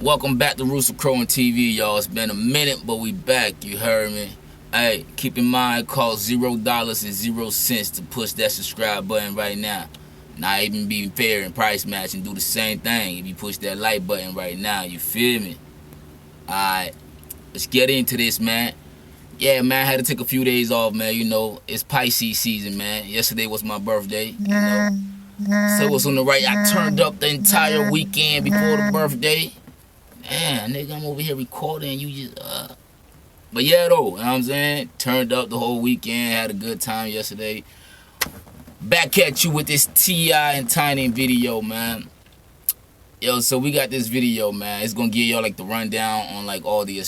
Welcome back to Rooster Crowing TV, y'all. It's been a minute, but we back. You heard me. Hey, keep in mind, it costs $0.00 to push that subscribe button right now. Not even being fair and price match and do the same thing if you push that like button right now. You feel me? Alright, let's get into this, man. Yeah, man, I had to take a few days off, man. You know, it's Pisces season, man. Yesterday was my birthday, you know. So it was on the right. I turned up the entire weekend before the birthday. Man, nigga, I'm over here recording. You just, But yeah, though, you know what I'm saying? Turned up the whole weekend. Had a good time yesterday. Back at you with this T.I. and Tiny video, man. Yo, so we got this video, man. It's gonna give y'all like the rundown on like all the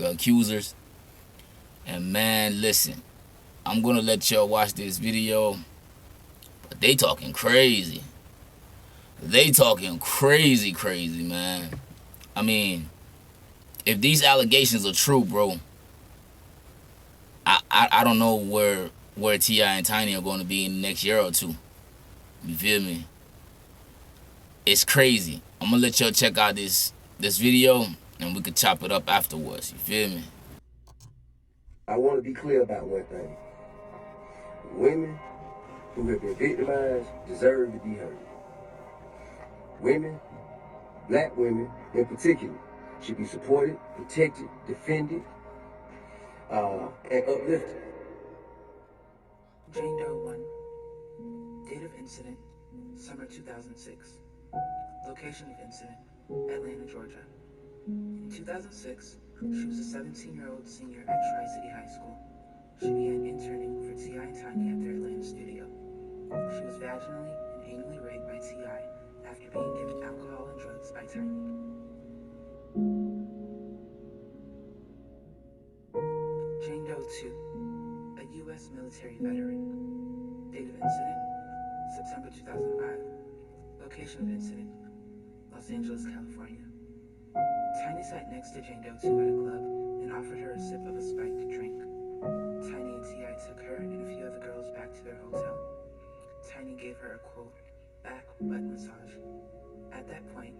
accusers. And man, listen, I'm gonna let y'all watch this video. But they talking crazy. They talking crazy, man. I mean, if these allegations are true, bro, I don't know where T.I. and Tiny are going to be in the next year or two. You feel me? It's crazy. I'm going to let y'all check out this video, and we could chop it up afterwards. You feel me? I want to be clear about one thing. Women who have been victimized deserve to be heard. Women, black women in particular, should be supported, protected, defended, and uplifted. Jane Doe 1. Date of incident, summer 2006. Location of incident, Atlanta, Georgia. In 2006, she was a 17-year-old senior at Tri-City High School. She began interning for T.I. and Tiny at their Atlanta studio. She was vaginally and anally raped by T.I. after being given alcohol and drugs by Tiny. Jane Doe 2, a U.S. military veteran. Date of incident, September 2005. Location of incident, Los Angeles, California. Tiny sat next to Jane Doe 2 at a club and offered her a sip of a spiked drink. Tiny and T.I. took her and a few other girls back to their hotel. Tiny gave her a, quote, back butt massage. At that point,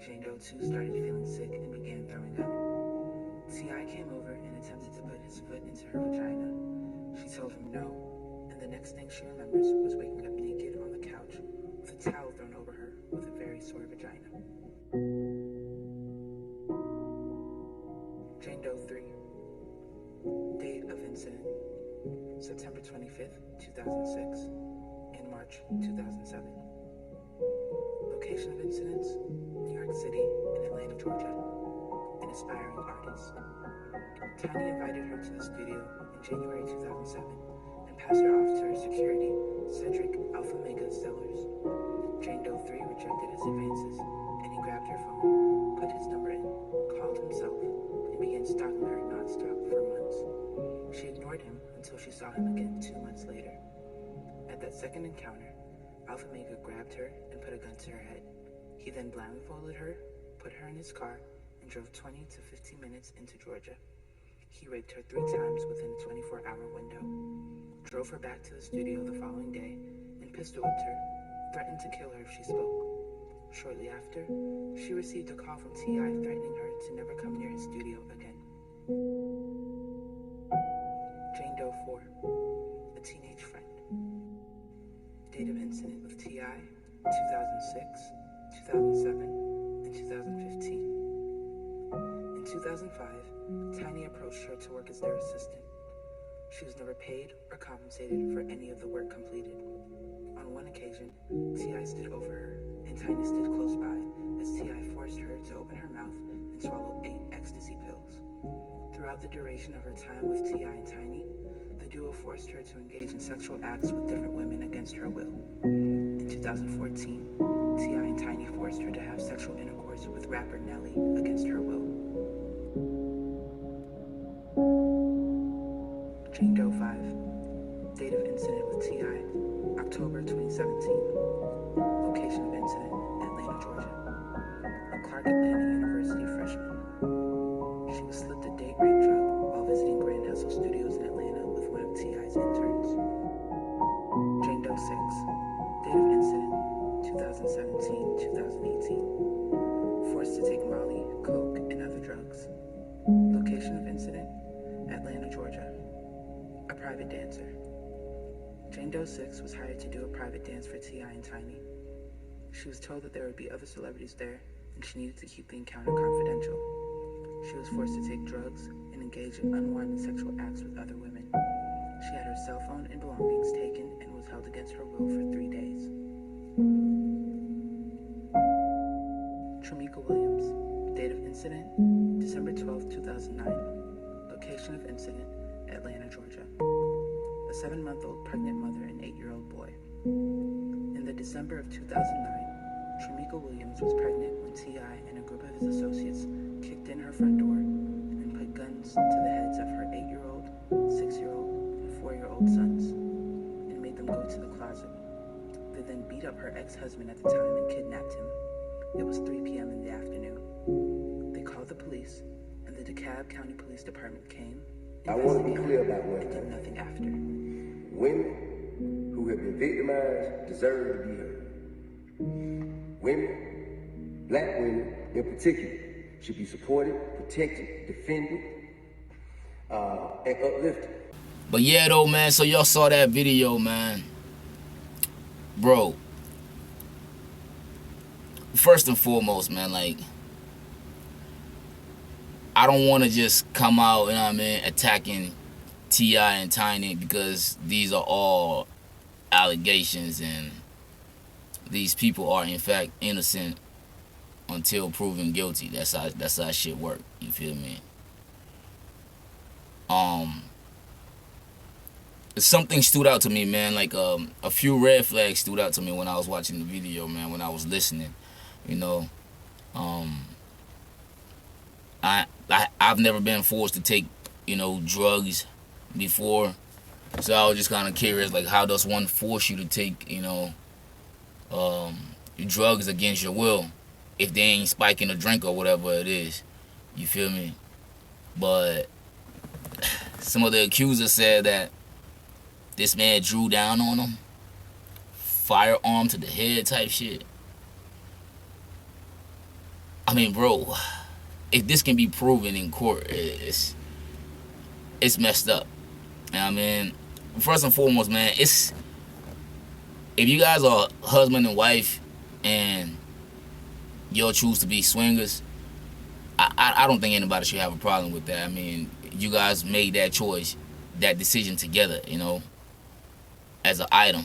Jane Doe 2 started feeling sick and began throwing up. T.I. came over and attempted to put his foot into her vagina. She told him no, and the next thing she remembers was waking up naked on the couch with a towel thrown over her with a very sore vagina. Jane Doe 3. Date of incident, September 25th, 2006, and March 2007. Location of incidents, New York City and Atlanta, Georgia. An aspiring artist. Tiny invited her to the studio in January 2007 and passed her off to her security, Cedric Alpha Mega Sellers. Jane Doe 3 rejected his advances, and he grabbed her phone, put his number in, called himself, and began stalking her nonstop for months. She ignored him until she saw him again 2 months later. At that second encounter, Alpha Mega grabbed her and put a gun to her head. He then blindfolded her, put her in his car, and drove 20 to 15 minutes into Georgia. He raped her 3 times within a 24-hour window, drove her back to the studio the following day, and pistol whipped her, threatened to kill her if she spoke. Shortly after, she received a call from T.I. threatening her to never come near his studio again. Jane Doe 4, a teenage friend. Date of incident with T.I., 2006, 2007, and 2015. In 2005, Tiny approached her to work as their assistant. She was never paid or compensated for any of the work completed. On one occasion, T.I. stood over her, and Tiny stood close by as T.I. forced her to open her mouth and swallow 8 ecstasy pills. Throughout the duration of her time with T.I. and Tiny, the duo forced her to engage in sexual acts with different women against her will. In 2014, T.I. and Tiny forced her to have sexual intercourse with rapper Nelly against her will. Jane Doe 5. Date of incident with T.I., October 2017. Location of incident, Atlanta, Georgia. A Clark Atlanta University freshman. She was slipped a date rape drug while visiting Grand Hustle Studios in Atlanta with one of T.I.'s interns. Jane Doe 6. Date of incident, 2017-2018. Forced to take Molly private dancer. Jane Doe 6 was hired to do a private dance for T.I. and Tiny. She was told that there would be other celebrities there, and she needed to keep the encounter confidential. She was forced to take drugs and engage in unwanted sexual acts with other women. She had her cell phone and belongings taken and was held against her will for 3 days. Tramika Williams. Date of incident, December 12, 2009. Location of incident, Atlanta, Georgia. A 7-month-old pregnant mother and 8-year-old boy. In the December of 2009, Tramika Williams was pregnant when T.I. and a group of his associates kicked in her front door and put guns to the heads of her 8-year-old, 6-year-old, and 4-year-old sons and made them go to the closet. They then beat up her ex-husband at the time and kidnapped him. It was 3 p.m. in the afternoon. They called the police, and the DeKalb County Police Department came, I want to be clear about one and did thing. nothing after. Women who have been victimized deserve to be heard. Women, black women in particular, should be supported, protected, defended, and uplifted. But yeah, though, man, so y'all saw that video, man. Bro, first and foremost, man, like, I don't want to just come out, you know what I mean, attacking T.I. and Tiny, because these are all allegations and these people are in fact innocent until proven guilty. That's how shit work. You feel me? Something stood out to me, man. Like a few red flags stood out to me when I was watching the video, man. When I was listening, you know, I've never been forced to take, you know, drugs before, so I was just kind of curious, like, how does one force you to take, you know, drugs against your will if they ain't spiking a drink or whatever it is? You feel me? But some of the accusers said that this man drew down on them, firearm to the head type shit. I mean, bro, if this can be proven in court, it's messed up. You know what I mean? First and foremost, man, if you guys are husband and wife and y'all choose to be swingers, I don't think anybody should have a problem with that. I mean, you guys made that choice, that decision together, you know, as an item.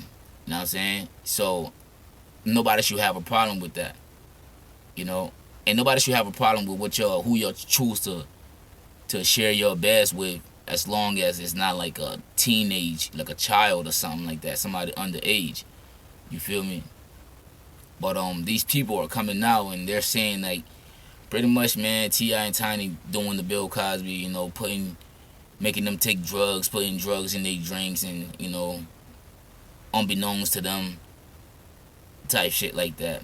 You know what I'm saying? So nobody should have a problem with that, you know. And nobody should have a problem with who you choose to share your beds with, as long as it's not like a teenage, like a child or something like that, somebody underage. You feel me? But these people are coming now and they're saying, like, pretty much, man, T.I. and Tiny doing the Bill Cosby, you know, making them take drugs, putting drugs in their drinks, and, you know, unbeknownst to them, type shit like that.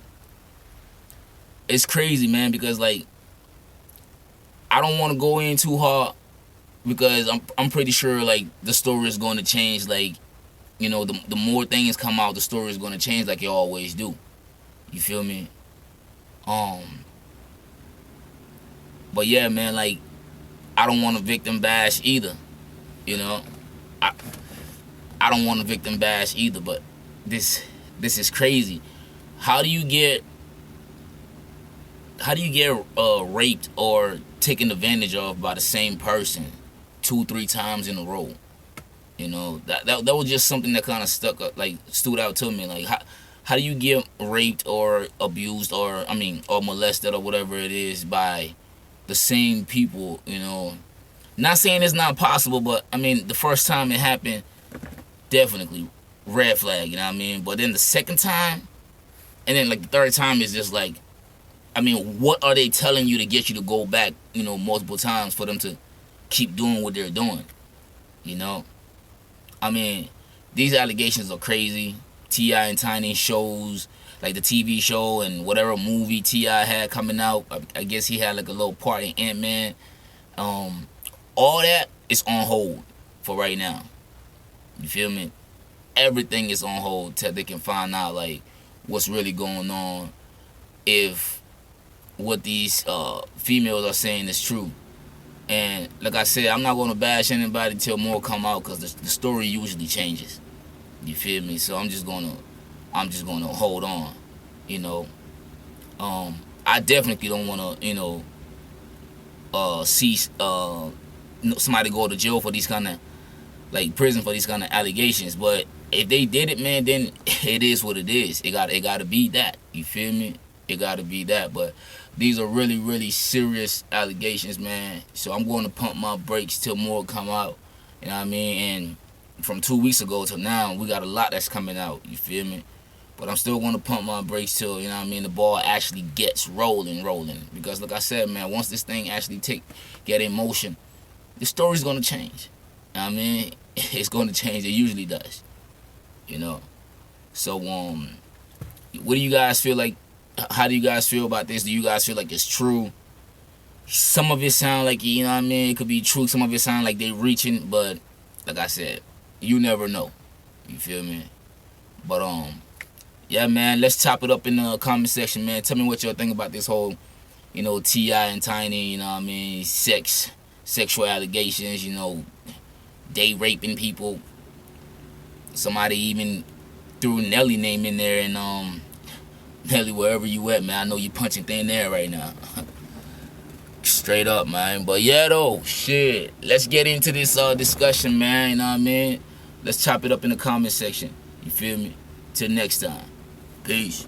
It's crazy, man, because, like, I don't want to go in too hard, because I'm pretty sure, like, the story is going to change. Like, you know, the more things come out, the story is going to change, like it always do. You feel me? But yeah, man, like, I don't want to victim bash either. You know, I don't want to victim bash either. But this is crazy. How do you get raped or taken advantage of by the same person 2-3 times in a row? You know, that was just something that kind of stood out to me. Like, how do you get raped or abused or molested or whatever it is by the same people? You know, not saying it's not possible, but I mean, the first time it happened, definitely red flag. You know what I mean? But then the second time, and then like the third time is just like, I mean, what are they telling you to get you to go back, you know, multiple times for them to keep doing what they're doing? You know? I mean, these allegations are crazy. T.I. and Tiny shows, like the TV show and whatever movie T.I. had coming out, I guess he had like a little part in Ant-Man. All that is on hold for right now. You feel me? Everything is on hold till they can find out, like, what's really going on, if what these females are saying is true. And like I said, I'm not gonna bash anybody till more come out, because the story usually changes. You feel me? So I'm just gonna hold on. You know, I definitely don't wanna see somebody go to jail for these kind of, like, prison for these kind of allegations. But if they did it, man, then it is what it is. It gotta be that. You feel me? It gotta be that. But these are really, really serious allegations, man. So I'm going to pump my brakes till more come out. You know what I mean? And from 2 weeks ago till now, we got a lot that's coming out. You feel me? But I'm still going to pump my brakes till, you know what I mean, the ball actually gets rolling. Because like I said, man, once this thing actually get in motion, the story's going to change. You know what I mean? It's going to change. It usually does. You know? So, what do you guys feel like? How do you guys feel about this? Do you guys feel like it's true? Some of it sound like, you know what I mean, it could be true. Some of it sound like they reaching, but like I said, you never know. You feel me? But yeah, man, let's chop it up in the comment section, man. Tell me what y'all think about this whole, T.I. and Tiny, you know what I mean, sexual allegations, they raping people. Somebody even threw Nelly name in there, and Nelly, wherever you at, man, I know you punching thin there right now. Straight up, man. But yeah, though, shit. Let's get into this discussion, man. You know what I mean? Let's chop it up in the comment section. You feel me? Till next time. Peace.